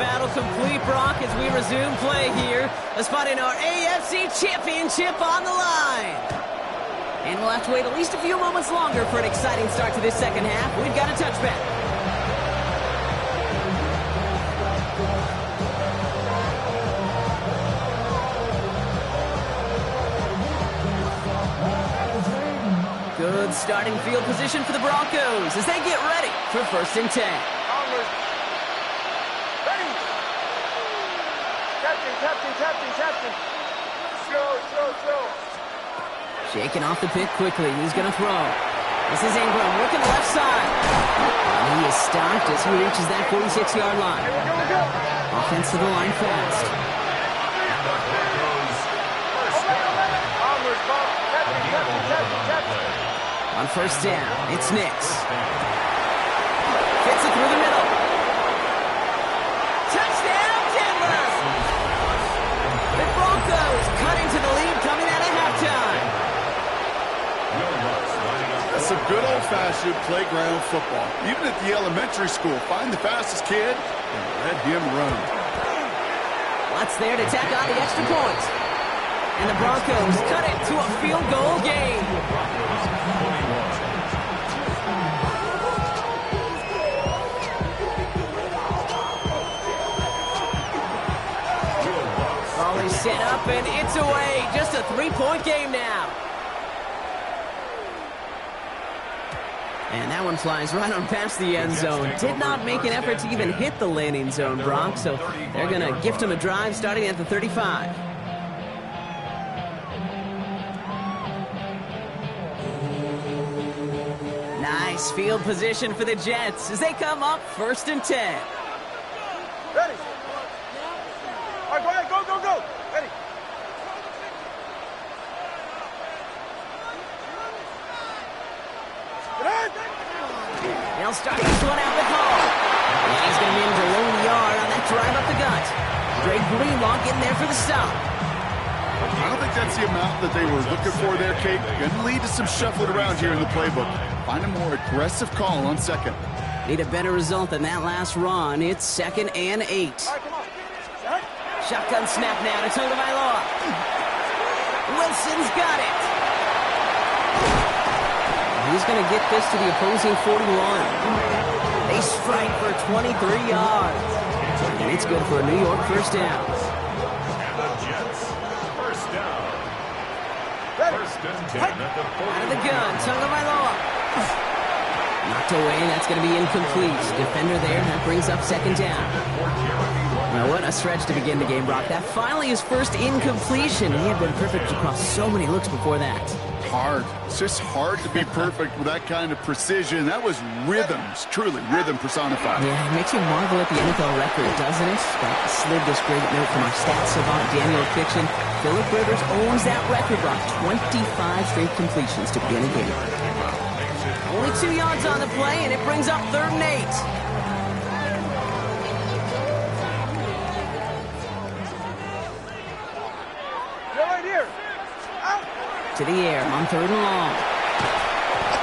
battle complete, Brock, as we resume play here. A spot in our AFC Championship on the line. And we'll have to wait at least a few moments longer for an exciting start to this second half. We've got a touchback. Good starting field position for the Broncos as they get ready for 1st and 10. Ready. Captain. Show. Shaking off the pick quickly. He's going to throw. This is Ingram working the left side. And he is stopped as he reaches that 46-yard line. Offense to the line fast. On 1st down, it's Nix. Gets it through the middle. Touchdown, Denver! The Broncos cut into the lead coming out of halftime. That's some good old-fashioned playground football. Even at the elementary school, find the fastest kid and let him run. What's there to tack on the extra point? And the Broncos cut it to a field goal game. Ball is set up and it's away. Just a 3-point game now. And that one flies right on past the end zone. Did not make an effort to even hit the landing zone, Brock. So they're going to gift him a drive starting at the 35. Nice field position for the Jets as they come up 1st and 10. Ready. All right, go ahead. Go. Ready. They'll start this one out with Hall. And he's going to be in below the yard on that drive up the gut. Greg Greenlaw getting there for the stop. I don't think that's the amount that they were looking for there, Kate. Going to lead to some shuffling around here in the playbook. Find a more aggressive call on 2nd. Need a better result than that last run. It's 2nd and 8. All right, come on. Shotgun snap now to Tagovailoa. Wilson's got it. He's going to get this to the opposing 41. They strike for 23 yards. And it's good for a New York 1st down. And the Jets, 1st down. 1st and 10 at the 40. Out of the gun, Tagovailoa. Knocked away, that's going to be incomplete. Defender there, that brings up 2nd down. Now, what a stretch to begin the game, Brock. That finally his first incompletion. He had been perfect across so many looks before that. Hard. It's just hard to be perfect with that kind of precision. That was rhythm. It's truly rhythm personified. Yeah, it makes you marvel at the NFL record, doesn't it? But slid this great note from our stats savant, Daniel Fiction. Philip Rivers owns that record, Brock. 25 straight completions to begin a game. Only 2 yards on the play, and it brings up 3rd and 8. To the air on 3rd and long.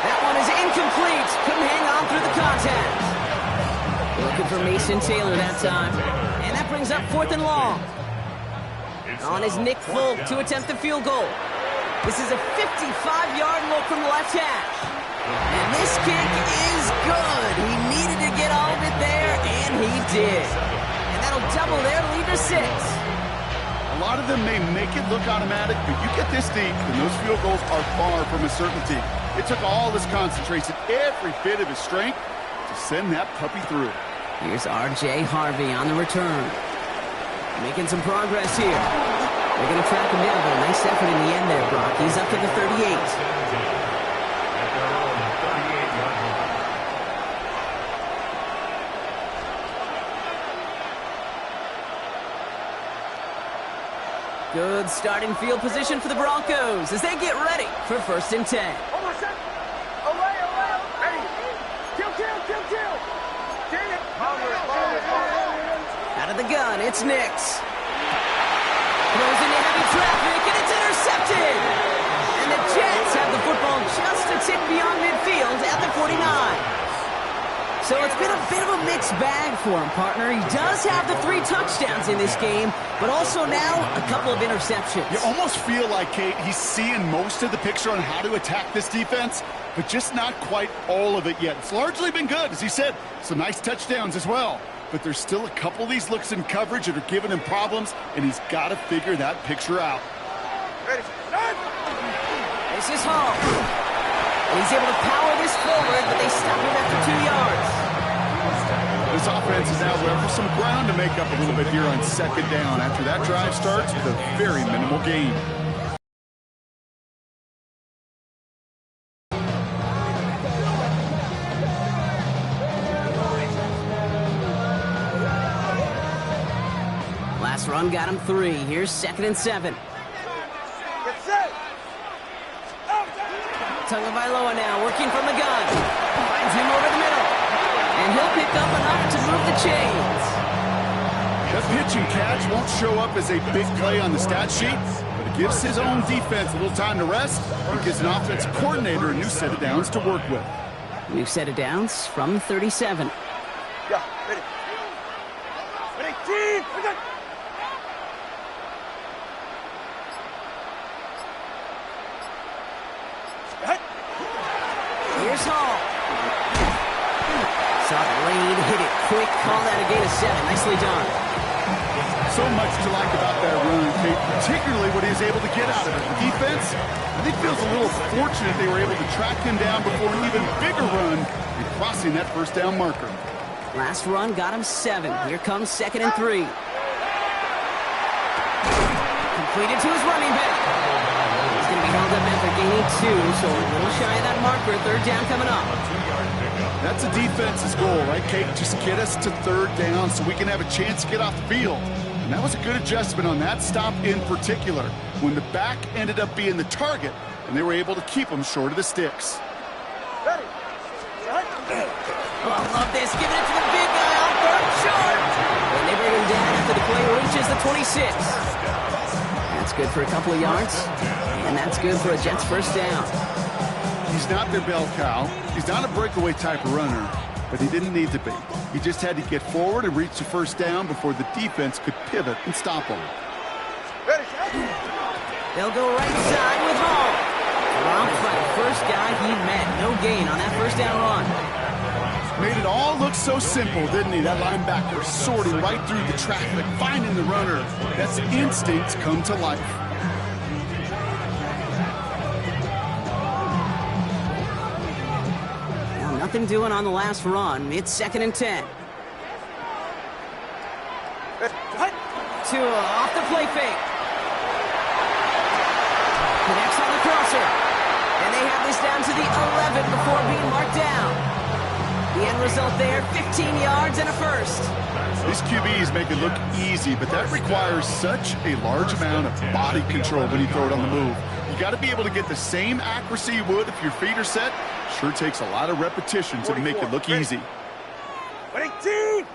That one is incomplete. Couldn't hang on through the contact. Looking for Mason Taylor that time. And that brings up 4th and long. On is Nick Folk to attempt the field goal. This is a 55-yard look from the left hash. And this kick is good. He needed to get all of it there, and he did. And that'll double their lead to 6. A lot of them may make it look automatic, but you get this deep, and those field goals are far from a certainty. It took all his concentration, every bit of his strength, to send that puppy through. Here's R.J. Harvey on the return. Making some progress here. They're going to track him down, but a nice effort in the end there, Brock. He's up to the 38. Good starting field position for the Broncos as they get ready for 1st and 10. Away. Ready. Kill. Dang it. Out of the gun, it's Nix. Throws into heavy traffic, and it's intercepted. And the Jets have the football just a tick beyond midfield at the 49. So it's been a bit of a mixed bag for him, partner. He does have the 3 touchdowns in this game, but also now a couple of interceptions. You almost feel like, Kate, he's seeing most of the picture on how to attack this defense, but just not quite all of it yet. It's largely been good, as he said. Some nice touchdowns as well. But there's still a couple of these looks in coverage that are giving him problems, and he's got to figure that picture out. Ready. This is Hall. And he's able to power this forward, but they stop him after 2 yards. This offense is now left for some ground to make up a little bit here on second down after that drive starts with a very minimal gain. Last run got him 3. Here's 2nd and 7. Get set. Tagovailoa now working from the gun. Finds him over the middle. And he'll pick up enough to move the chains. The pitch and catch won't show up as a big play on the stat sheet, but it gives his own defense a little time to rest and gives an offensive coordinator a new set of downs to work with. New set of downs from 37. Yeah, ready. Ready, team. Here's Hall. Saw the lane, hit it quick, call that a gain of 7. Nicely done. So much to like about that run, Kate, particularly what he was able to get out of it. The defense, I think, feels a little fortunate they were able to track him down before an even bigger run and crossing that first down marker. Last run got him 7. Here comes 2nd and 3. Completed to his running back. He's going to be held up after gaining 2, so a little shy of that marker. 3rd down coming up. That's a defense's goal, right, Kate? Just get us to 3rd down so we can have a chance to get off the field. And that was a good adjustment on that stop in particular, when the back ended up being the target, and they were able to keep him short of the sticks. Ready. Oh, I love this. Giving it to the big guy off first short. And they bring him down after the play reaches the 26. That's good for a couple of yards. And that's good for a Jets 1st down. He's not their bell cow. He's not a breakaway type of runner, but he didn't need to be. He just had to get forward and reach the 1st down before the defense could pivot and stop him. Ready. They'll go right side with Hall. Dropped by the first guy he met. No gain on that 1st down run. Made it all look so simple, didn't he? That linebacker sorting right through the traffic, finding the runner. That's instincts come to life. Now nothing doing on the last run. It's 2nd and 10. Tua off the play fake. Connects on the crosser. And they have this down to the 11 before being marked down. The end result there, 15 yards and a 1st. These QBs make it look easy, but that requires such a large amount of body control when you throw it on the move. You got to be able to get the same accuracy you would if your feet are set. Sure takes a lot of repetition to make it look easy. Ready, team.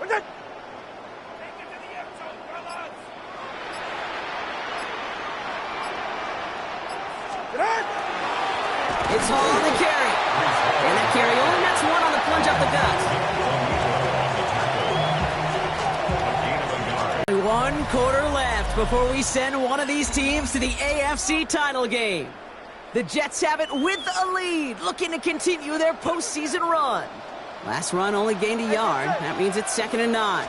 It's Hall on the carry. And that carry only nets 1 on the plunge up the gut. Only 1 quarter left before we send one of these teams to the AFC title game. The Jets have it with a lead, looking to continue their postseason run. Last run only gained a yard. That means it's 2nd and 9.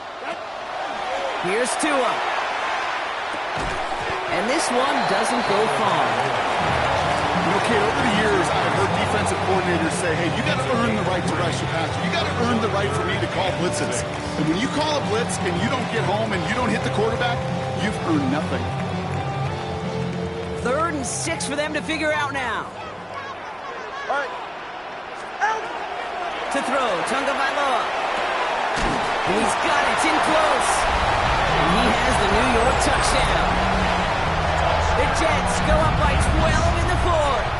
Here's Tua. And this one doesn't go far. Okay, over the years, I've heard defensive coordinators say, hey, you got to earn the right to rush your passer. You got to earn the right for me to call blitzes. And when you call a blitz and you don't get home and you don't hit the quarterback, you've earned nothing. 3rd and 6 for them to figure out now. All right. Out. To throw, Tagovailoa. And he's got it, it's in close. And he has the New York touchdown. The Jets go up by 12 in the 4th.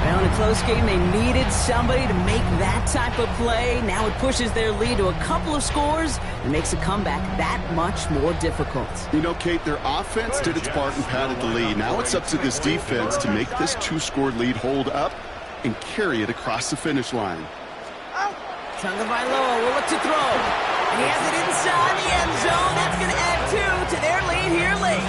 Well, in a close game, they needed somebody to make that type of play. Now it pushes their lead to a couple of scores and makes a comeback that much more difficult. You know, Kate, their offense did its part and padded the lead. Now it's up to this defense to make this 2-score lead hold up and carry it across the finish line. Tagovailoa will look to throw. And he has it inside the end zone. That's going to add 2 to their lead here late.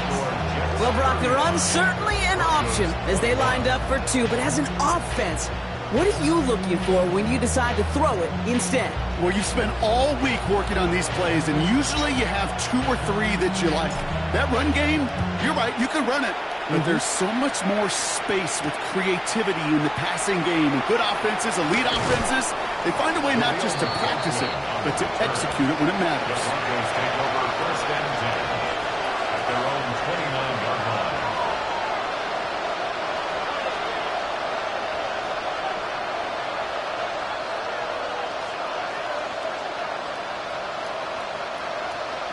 Well, Brock, the run's certainly an option as they lined up for 2. But as an offense, what are you looking for when you decide to throw it instead? Well, you spend all week working on these plays, and usually you have 2 or 3 that you like. That run game, you're right, you can run it. But there's so much more space with creativity in the passing game. And good offenses, elite offenses, they find a way not just to practice it, but to execute it when it matters. The Broncos take over first and 10 at their own 29-yard line.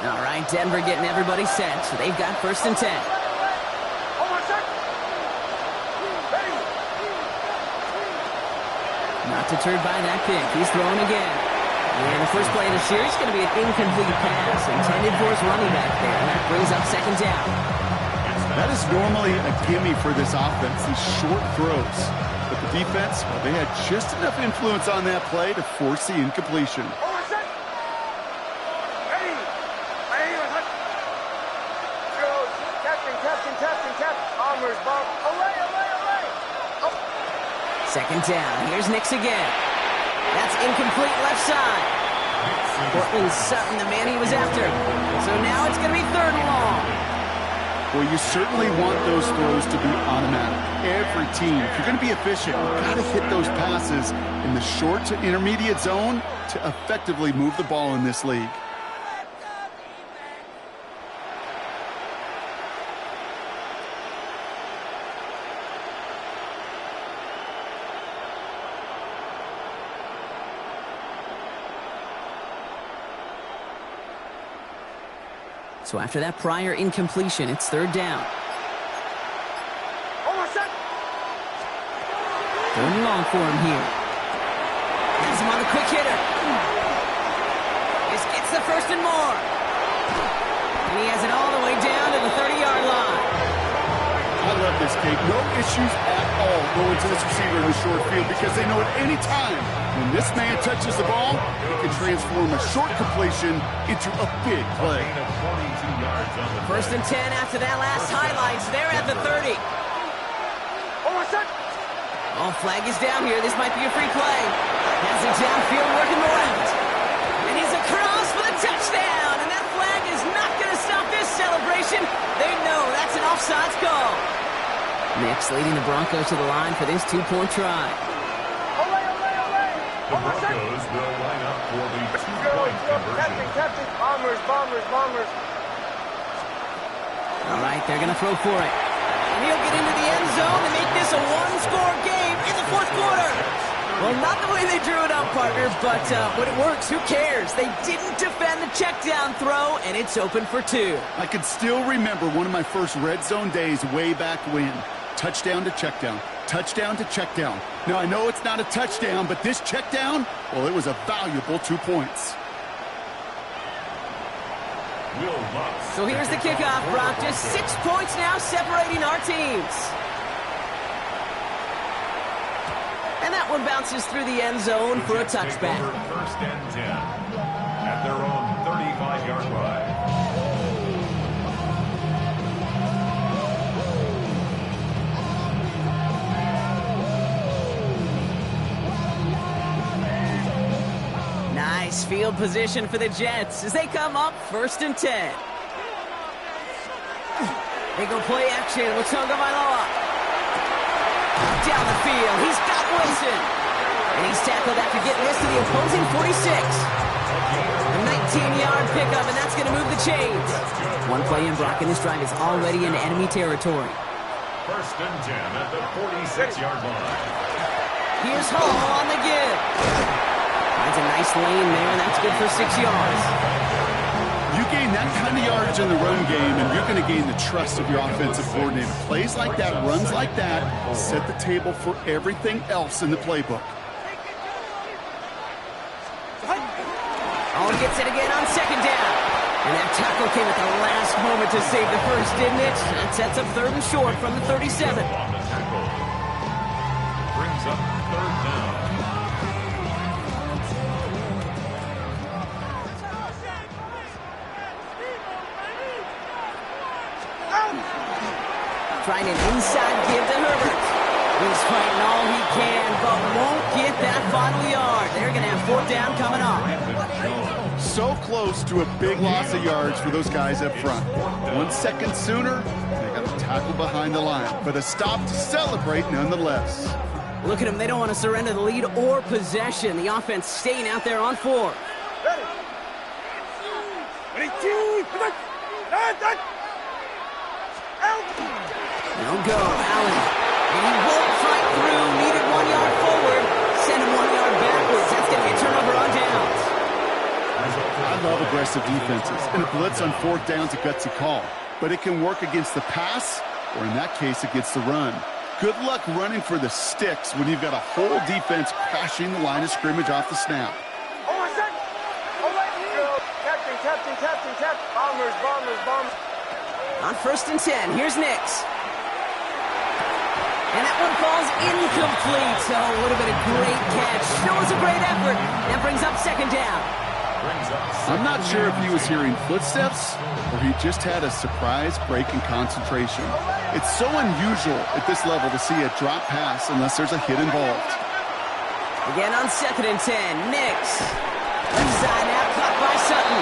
All right, Denver getting everybody set. So they've got first and 10. Not deterred by that pick. He's throwing again. And the first play of the series is going to be an incomplete pass intended for his running back there. And that brings up second down. That is normally a gimme for this offense, these short throws. But the defense, well, they had just enough influence on that play to force the incompletion. Second down. Here's Nix again. That's incomplete left side. Cortland Sutton, the man he was after. So now it's going to be third and long. Well, you certainly want those throws to be automatic. Every team, if you're going to be efficient, you've got to hit those passes in the short to intermediate zone to effectively move the ball in this league. So after that prior incompletion, it's third down. Third and long for him here. Has him on the quick hitter. This gets the first and more. And he has it all the way down to the 30-yard line. I love this, Kate. No issues at all going to this receiver in the short field because they know at any time when this man touches the ball, he can transform a short completion into a big play. First and 10 after that last highlights. They're at the 30. Oh, flag is down here. This might be a free play. Has it downfield working the left. And he's across for the touchdown. And that flag is not going to stop this celebration. They know that's an offsides call. Nix leading the Broncos to the line for this 2-point try. The Broncos will line up for the 2-point conversion. Captain. Bombers. All right, they're going to throw for it. And he'll get into the end zone to make this a one-score game in the fourth quarter. Well, not the way they drew it up, partner, but when it works, who cares? They didn't defend the check down throw, and it's open for 2. I can still remember one of my first red zone days way back when. Touchdown to check down. Touchdown to check down. Now, I know it's not a touchdown, but this check down, well, it was a valuable 2 points. So here's the kickoff, Brock. Just 6 points now separating our teams. And that one bounces through the end zone for a touchback. First and 10 at their own 35-yard line. Nice field position for the Jets as they come up first and 10. They go play action with Tagovailoa. Down the field, he's got Wilson. And he's tackled after getting this to the opposing 46. A 19-yard pickup, and that's going to move the chains. One play in, Brock, and this drive is already in enemy territory. First and 10 at the 46-yard line. Here's Hall on the give. Finds a nice lane there, and that's good for 6 yards. You gain that kind of yardage in the run game, and you're going to gain the trust of your offensive coordinator. Plays like that, runs like that, set the table for everything else in the playbook. Oh, gets it again on second down. And that tackle came at the last moment to save the first, didn't it? That sets up third and short from the 37. On the tackle. Brings up third down. Trying an inside give to Herbert. He's fighting all he can, but won't get that final yard. They're going to have fourth down coming on. So close to a big loss of yards for those guys up front. 1 second sooner, they got a tackle behind the line, but a stop to celebrate nonetheless. Look at them. They don't want to surrender the lead or possession. The offense staying out there on 4. No go, Allen. And he won't fight through. Needed 1 yard forward. Send him 1 yard backwards. That's going to be a turnover on downs. I love aggressive defenses, and a blitz on 4th down's a gutsy call. But it can work against the pass, or in that case, against the run. Good luck running for the sticks when you've got a whole defense crashing the line of scrimmage off the snap. Captain. Bombers. On 1st and 10, here's Nix. And that one falls incomplete. So it would have been a great catch. Shows a great effort. That brings up 2nd down. I'm not sure if he was hearing footsteps or he just had a surprise break in concentration. It's so unusual at this level to see a drop pass unless there's a hit involved. Again on 2nd and 10, Nix. Left side now, caught by Sutton.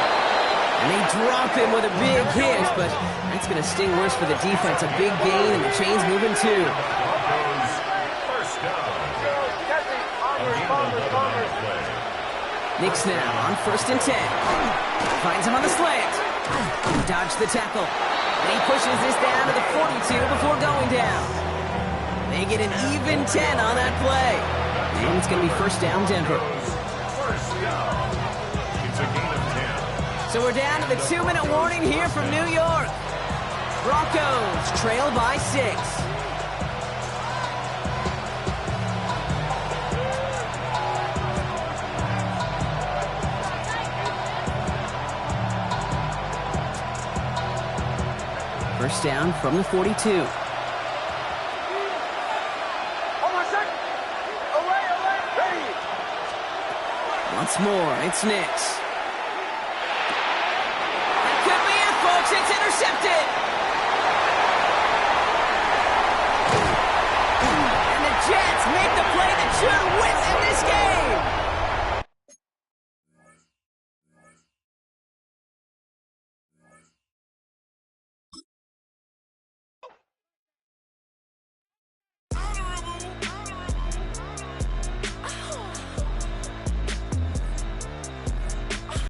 And they drop him with a big hit, but that's going to sting worse for the defense. A big gain, and the chain's moving too. Nix now on 1st and 10. Finds him on the slant. Dodged the tackle. And he pushes this down to the 42 before going down. They get an even 10 on that play. And it's going to be 1st down, Denver. It's a gain of 10. So we're down to the 2-minute warning here from New York. Broncos trail by 6. First down from the 42. Once more, it's Nix. That could be it, folks. It's intercepted. And the Jets make the play that should win